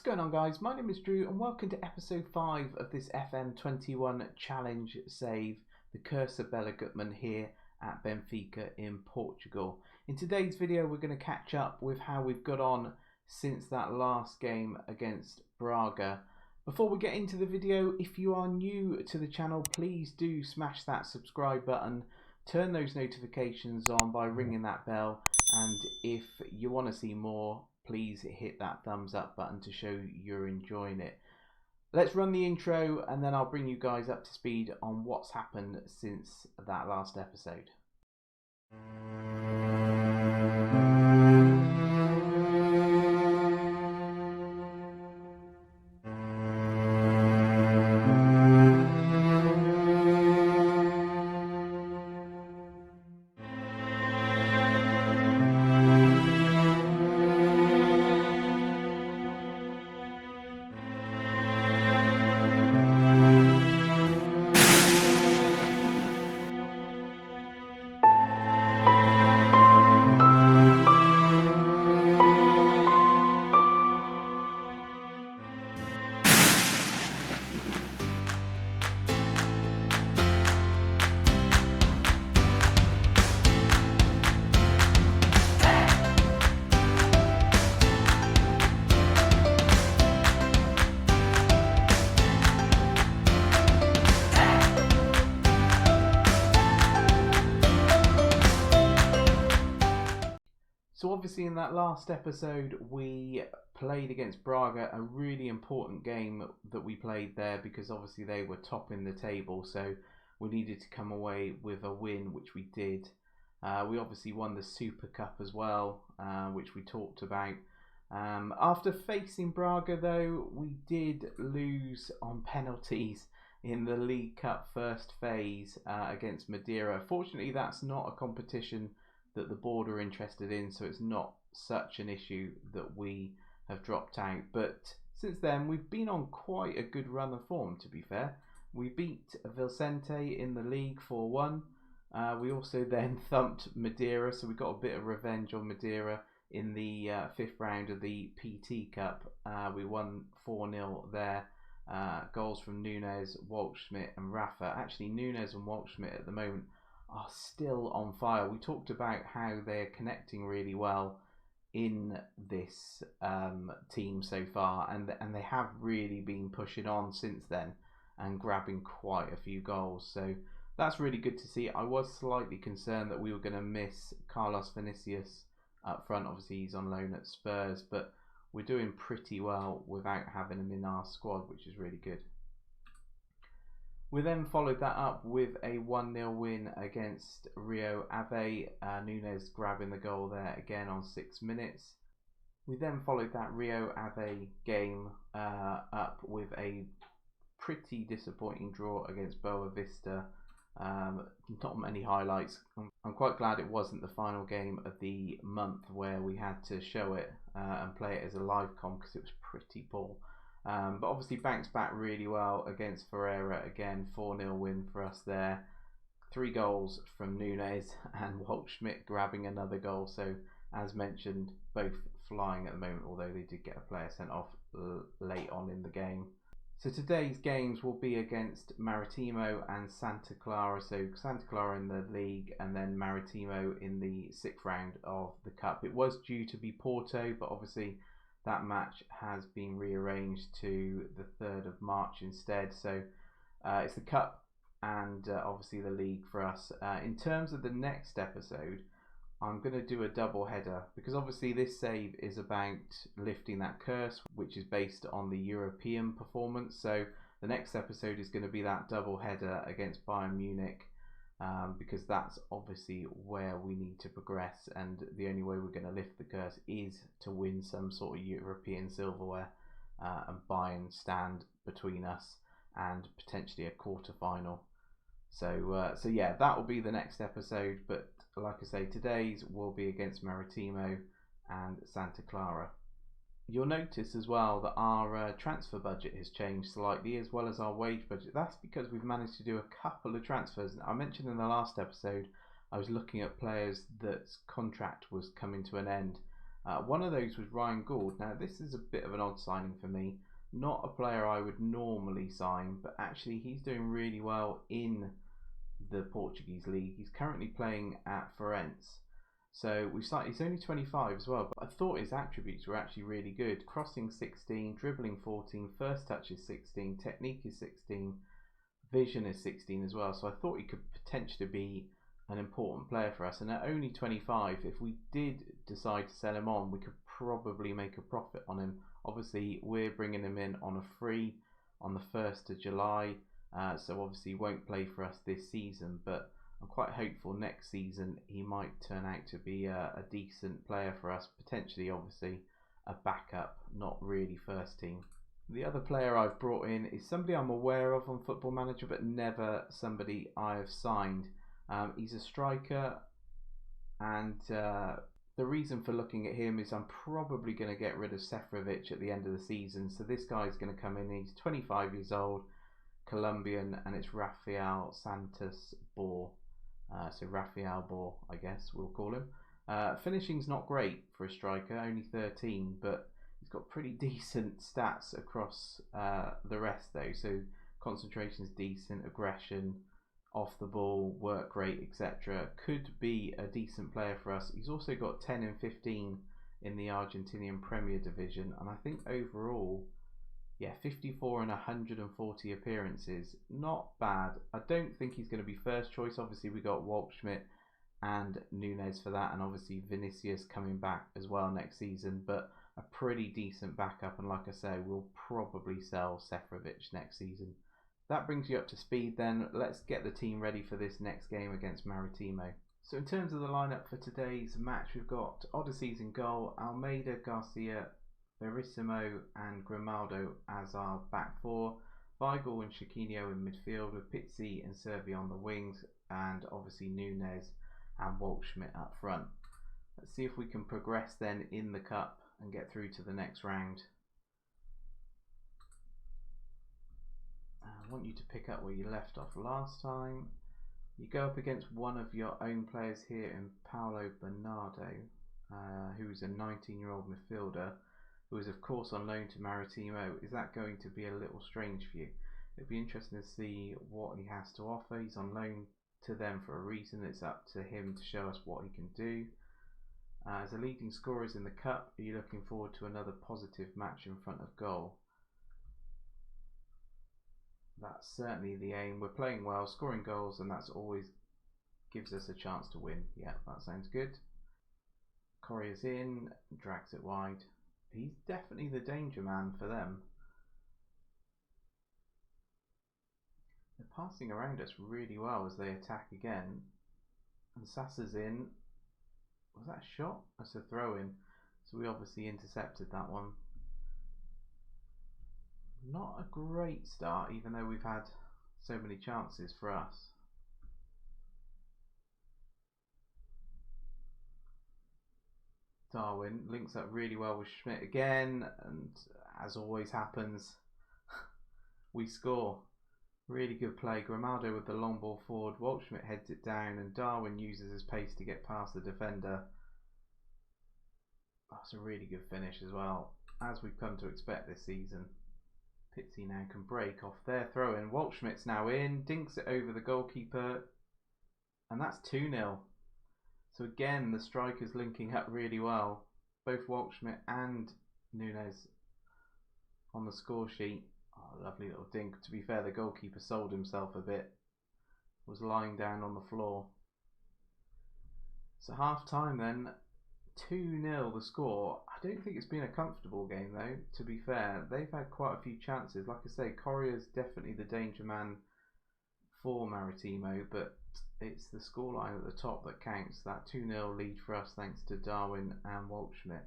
going on, guys? My name is Drew and welcome to episode 5 of this FM21 challenge save, the curse of Bela Guttman here at Benfica in Portugal. In today's video we're going to catch up with how we've got on since that last game against Braga. Before we get into the video, if you are new to the channel, please do smash that subscribe button, turn those notifications on by ringing that bell, and if you want to see more, please hit that thumbs up button to show you're enjoying it. Let's run the intro and then I'll bring you guys up to speed on what's happened since that last episode. So obviously in that last episode we played against Braga, a really important game that we played there because obviously they were topping the table, so we needed to come away with a win, which we did. We obviously won the Super Cup as well, which we talked about. After facing Braga though, we did lose on penalties in the League Cup first phase against Madeira. Fortunately that's not a competition that the board are interested in, so it's not such an issue that we have dropped out. But since then we've been on quite a good run of form, to be fair. We beat Vicente in the league 4-1. We also then thumped Madeira, so we got a bit of revenge on Madeira in the 5th round of the PT Cup. We won 4-0 there. Goals from Nunez, Waldschmidt and Rafa. Actually Nunez and Waldschmidt at the moment are still on fire. We talked about how they're connecting really well in this team so far, and they have really been pushing on since then and grabbing quite a few goals, so that's really good to see. I was slightly concerned that we were going to miss Carlos Vinicius up front. Obviously he's on loan at Spurs, but we're doing pretty well without having him in our squad, which is really good. We then followed that up with a 1-0 win against Rio Ave, Nunez grabbing the goal there again on 6 minutes. We then followed that Rio Ave game up with a pretty disappointing draw against Boa Vista. Not many highlights. I'm quite glad it wasn't the final game of the month where we had to show it and play it as a live com, because it was pretty poor. But obviously bounced back really well against Ferreira again, 4-0 win for us there. 3 goals from Nunez and Waldschmidt grabbing another goal. So as mentioned, both flying at the moment, although they did get a player sent off late on in the game. So today's games will be against Maritimo and Santa Clara. So Santa Clara in the league and then Maritimo in the 6th round of the cup. It was due to be Porto, but obviously that match has been rearranged to the 3rd of March instead. So it's the cup and obviously the league for us. In terms of the next episode, I'm going to do a double header because obviously this save is about lifting that curse, which is based on the European performance. So the next episode is going to be that double header against Bayern Munich, because that's obviously where we need to progress, and the only way we're going to lift the curse is to win some sort of European silverware, and Bayern stand between us and potentially a quarter-final. So yeah, that will be the next episode, but like I say, today's will be against Maritimo and Santa Clara. You'll notice as well that our transfer budget has changed slightly, as well as our wage budget. That's because we've managed to do a couple of transfers. I mentioned in the last episode I was looking at players that's contract was coming to an end, One of those was Ryan Gould. Now this is a bit of an odd signing for me. Not a player I would normally sign, but actually he's doing really well in the Portuguese league. He's currently playing at Farense. So he's only 25 as well, but I thought his attributes were actually really good. Crossing 16, dribbling 14, first touch is 16, technique is 16, vision is 16 as well. So I thought he could potentially be an important player for us. And at only 25, if we did decide to sell him on, we could probably make a profit on him. Obviously, we're bringing him in on a free on the 1st of July. So obviously he won't play for us this season, but I'm quite hopeful next season he might turn out to be a decent player for us. Potentially, obviously, a backup, not really first team. The other player I've brought in is somebody I'm aware of on Football Manager, but never somebody I have signed. He's a striker, and the reason for looking at him is I'm probably going to get rid of Seferovic at the end of the season. So this guy's going to come in. He's 25 years old, Colombian, and it's Rafael Santos Bor. So Rafael Bor, I guess we'll call him. Finishing's not great for a striker, only 13, but he's got pretty decent stats across the rest though. So concentration's decent, aggression, off the ball, work rate, etc. Could be a decent player for us. He's also got 10 and 15 in the Argentinian Premier Division, and I think overall, yeah, 54 and 140 appearances. Not bad. I don't think he's going to be first choice. Obviously, we got Waldschmidt and Nunez for that, and obviously Vinicius coming back as well next season, but a pretty decent backup. And like I say, we'll probably sell Seferovic next season. That brings you up to speed then. Let's get the team ready for this next game against Maritimo. So in terms of the lineup for today's match, we've got Odysseys in goal, Almeida, Garcia, Verissimo and Grimaldo as our back four, Weigl and Chiquinho in midfield with Pizzi and Servi on the wings, and obviously Nunez and Waldschmidt up front. Let's see if we can progress then in the cup and get through to the next round. I want you to pick up where you left off last time. You go up against one of your own players here in Paulo Bernardo, who is a 19-year-old midfielder, who is of course on loan to Maritimo. Is that going to be a little strange for you? It'll be interesting to see what he has to offer. He's on loan to them for a reason. It's up to him to show us what he can do. As a leading scorer in the cup, are you looking forward to another positive match in front of goal? That's certainly the aim. We're playing well, scoring goals, and that's always gives us a chance to win. Yeah, that sounds good. Correa's in, drags it wide. He's definitely the danger man for them. They're passing around us really well as they attack again. And Sassa's in. Was that a shot? That's a throw in. So we obviously intercepted that one. Not a great start, even though we've had so many chances for us. Darwin links up really well with Schmidt again, and as always happens, we score. Really good play. Grimaldo with the long ball forward. Waldschmidt heads it down, and Darwin uses his pace to get past the defender. That's a really good finish as well, as we've come to expect this season. Pizzi now can break off their throw in. Waldschmidt's now in, dinks it over the goalkeeper, and that's 2-0. So again, the strikers linking up really well. Both Waldschmidt and Nunez on the score sheet. Oh, lovely little dink. To be fair, the goalkeeper sold himself a bit. Was lying down on the floor. So half time then. 2-0 the score. I don't think it's been a comfortable game though, to be fair. They've had quite a few chances. Like I say, Correa's definitely the danger man for Maritimo, but it's the scoreline at the top that counts. That 2-0 lead for us thanks to Darwin and Waldschmidt.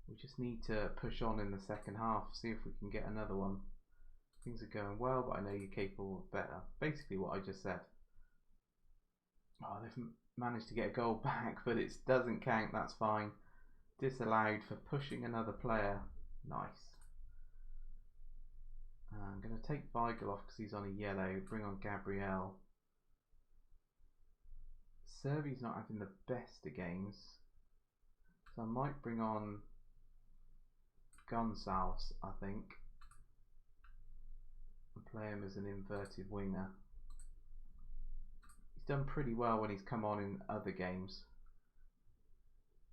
We just need to push on in the second half, see if we can get another one. Things are going well, but I know you're capable of better. Basically what I just said. Oh, they've managed to get a goal back, but it doesn't count. That's fine. Disallowed for pushing another player. Nice. I'm going to take Weigl off because he's on a yellow. Bring on Gabriel. Serbi's not having the best of games. So I might bring on Gonçalves, I think, and play him as an inverted winger. He's done pretty well when he's come on in other games.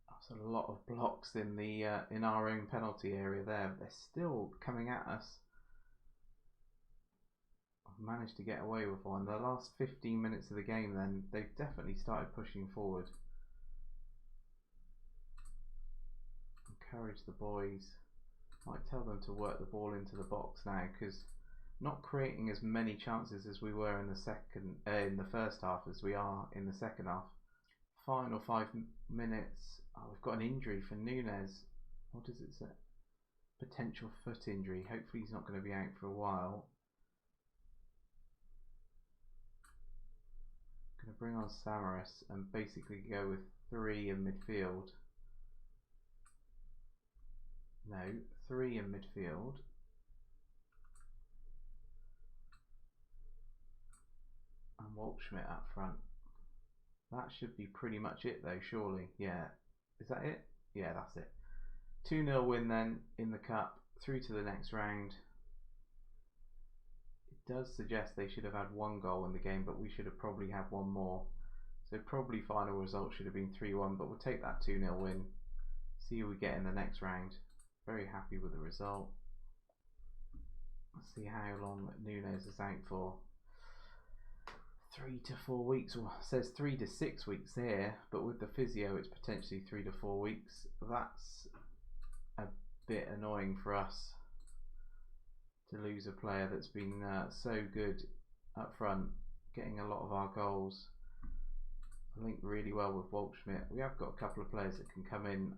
That's a lot of blocks in the in our own penalty area there. They're still coming at us. I've managed to get away with one. The last 15 minutes of the game, then they've definitely started pushing forward. Encourage the boys. Might tell them to work the ball into the box now, because not creating as many chances as we were in the first half as we are in the second half. Final 5 minutes. Oh, we've got an injury for Nunez. What does it say? Potential foot injury. Hopefully he's not going to be out for a while. Going to bring on Samaras and basically go with 3 in midfield. No, 3 in midfield. And Waldschmidt up front. That should be pretty much it though, surely. Yeah. Is that it? Yeah, that's it. 2-0 win then in the cup, through to the next round. It does suggest they should have had 1 goal in the game, but we should have probably had 1 more. So probably final result should have been 3-1, but we'll take that 2-0 win. See who we get in the next round. Very happy with the result. Let's see how long Nunez is out for. 3 to 4 weeks. Well, it says 3 to 6 weeks here, but with the physio it's potentially 3 to 4 weeks. That's a bit annoying for us to lose a player that's been so good up front, getting a lot of our goals. Linked really well with Waldschmidt. We have got a couple of players that can come in,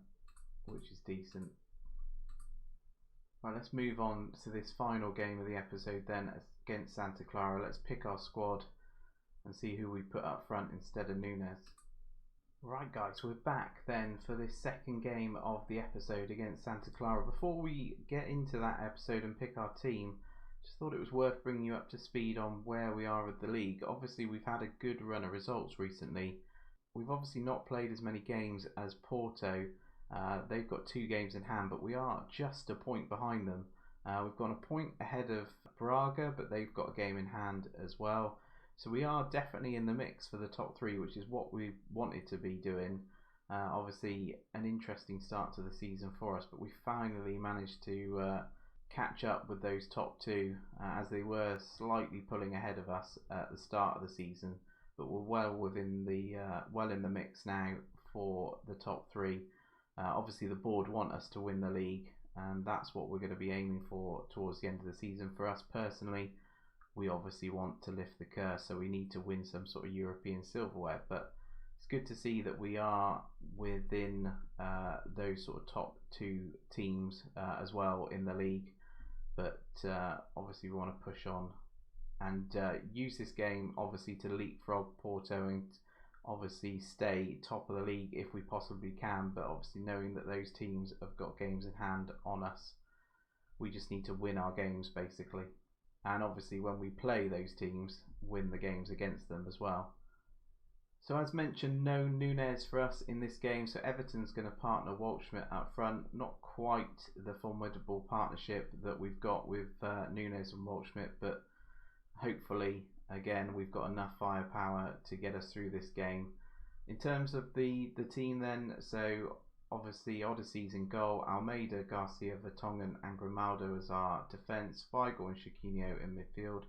which is decent. Right, let's move on to this final game of the episode then, against Santa Clara. Let's pick our squad and see who we put up front instead of Nunez. Right guys, we're back then for this second game of the episode against Santa Clara. Before we get into that episode and pick our team, just thought it was worth bringing you up to speed on where we are with the league. Obviously we've had a good run of results recently. We've obviously not played as many games as Porto. They've got 2 games in hand, but we are just a point behind them. We've got a point ahead of Braga, but they've got a game in hand as well. So we are definitely in the mix for the top 3, which is what we wanted to be doing. Obviously an interesting start to the season for us, but we finally managed to catch up with those top 2 as they were slightly pulling ahead of us at the start of the season, but we're well in the mix now for the top 3. Obviously the board want us to win the league, and that's what we're going to be aiming for towards the end of the season. For us personally, we obviously want to lift the curse, so we need to win some sort of European silverware, but it's good to see that we are within those sort of top 2 teams as well in the league. But obviously we want to push on and use this game obviously to leapfrog Porto and obviously stay top of the league if we possibly can, but obviously knowing that those teams have got games in hand on us, we just need to win our games basically. And obviously when we play those teams, win the games against them as well. So as mentioned, no Nunez for us in this game, so Everton's going to partner Waldschmidt up front. Not quite the formidable partnership that we've got with Nunez and Waldschmidt, but hopefully again we've got enough firepower to get us through this game. In terms of the team then, so obviously Odyssey's in goal, Almeida, Garcia, Vertonghen and Grimaldo as our defence, Weigl and Chiquinho in midfield,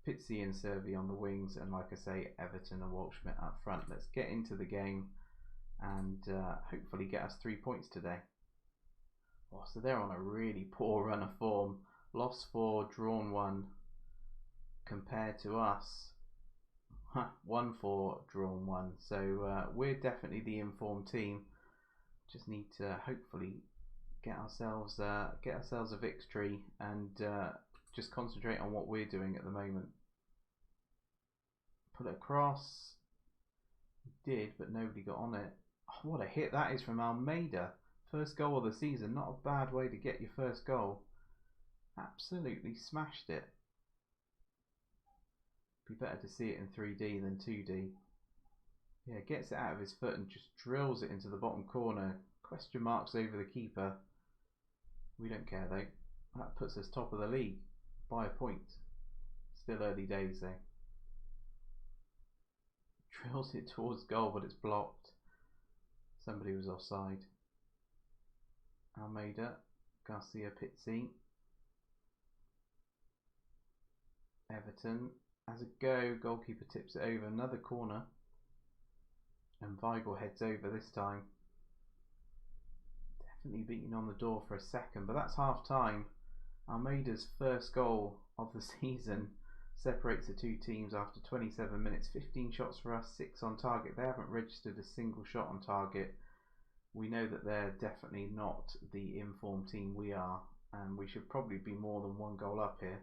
Pizzi and Servi on the wings, and like I say, Everton and Waldschmidt up front. Let's get into the game and hopefully get us 3 points today. Oh, so they're on a really poor run of form. Lost 4, drawn 1, compared to us. Won 4, drawn 1. So we're definitely the informed team. Just need to hopefully get ourselves a victory and just concentrate on what we're doing at the moment. Put it across. We did, but nobody got on it. Oh, what a hit that is from Almeida. First goal of the season. Not a bad way to get your first goal. Absolutely smashed it. Be better to see it in 3D than 2D. Yeah, gets it out of his foot and just drills it into the bottom corner. Question marks over the keeper. We don't care though. That puts us top of the league by a point. Still early days though. Drills it towards goal, but it's blocked. Somebody was offside. Almeida, Garcia, Pizzi. Everton has a go. Goalkeeper tips it over. Another corner. And Weigl heads over this time. Definitely beating on the door for a second, but that's half time. Almeida's first goal of the season separates the two teams after 27 minutes. 15 shots for us, 6 on target. They haven't registered a single shot on target. We know that they're definitely not the informed team we are, and we should probably be more than 1 goal up here.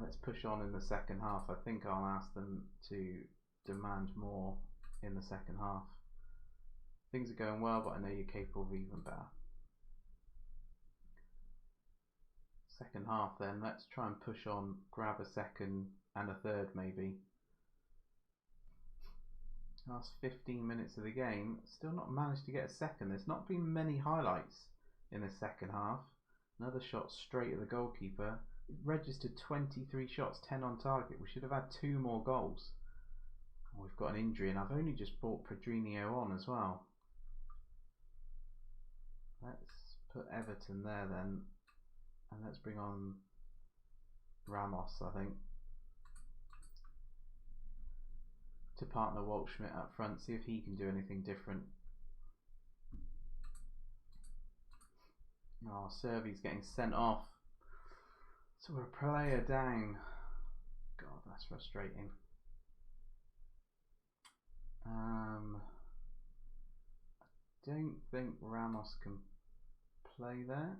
Let's push on in the second half. I think I'll ask them to demand more in the second half. Things are going well, but I know you're capable of even better. Second half then, let's try and push on, grab a second and a third maybe. Last 15 minutes of the game, still not managed to get a second. There's not been many highlights in the second half. Another shot straight at the goalkeeper. We've registered 23 shots, 10 on target. We should have had 2 more goals. Oh, we've got an injury, and I've only just brought Pedrinho on as well. Let's put Everton there then, and let's bring on Ramos, I think, to partner Waldschmidt up front, see if he can do anything different. Oh, Servy's getting sent off. So we're a player down. God, that's frustrating. I don't think Ramos can play there.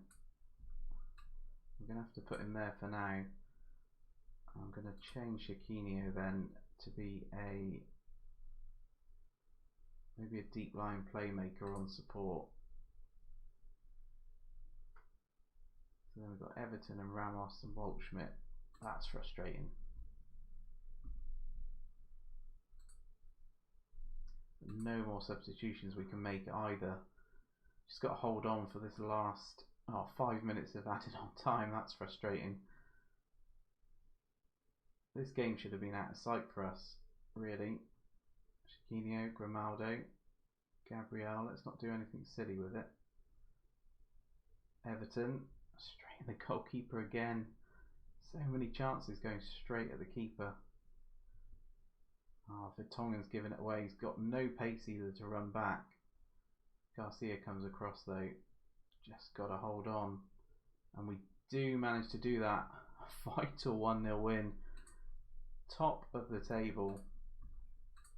I'm going to have to put him there for now. I'm going to change Chiquinho then to be maybe a deep line playmaker on support. So then we've got Everton and Ramos and Waldschmidt. That's frustrating. No more substitutions we can make either. Just got to hold on for this last 5 minutes of added on time. That's frustrating. This game should have been out of sight for us, really. Chiquinho, Grimaldo, Gabriel. Let's not do anything silly with it. Everton, straight at the goalkeeper again. So many chances going straight at the keeper. Vertonghen's given it away. He's got no pace either to run back. Garcia comes across though. Just got to hold on. And we do manage to do that. A vital 1-0 win. Top of the table.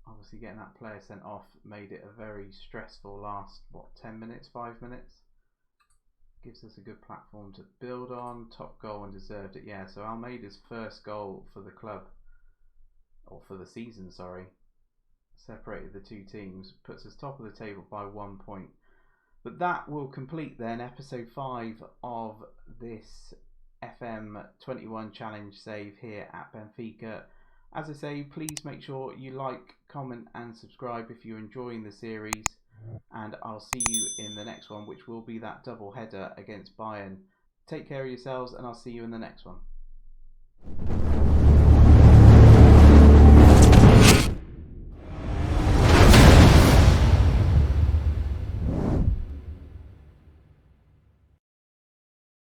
Obviously getting that player sent off made it a very stressful last, 10 minutes, 5 minutes? Gives us a good platform to build on. Top goal and deserved it. Yeah, so Almeida's first goal for the club, or for the season, sorry, separated the two teams, puts us top of the table by 1 point. But that will complete then episode 5 of this FM21 challenge save here at Benfica. As I say, please make sure you like, comment and subscribe if you're enjoying the series, and I'll see you in the next one, which will be that double header against Bayern. Take care of yourselves, and I'll see you in the next one.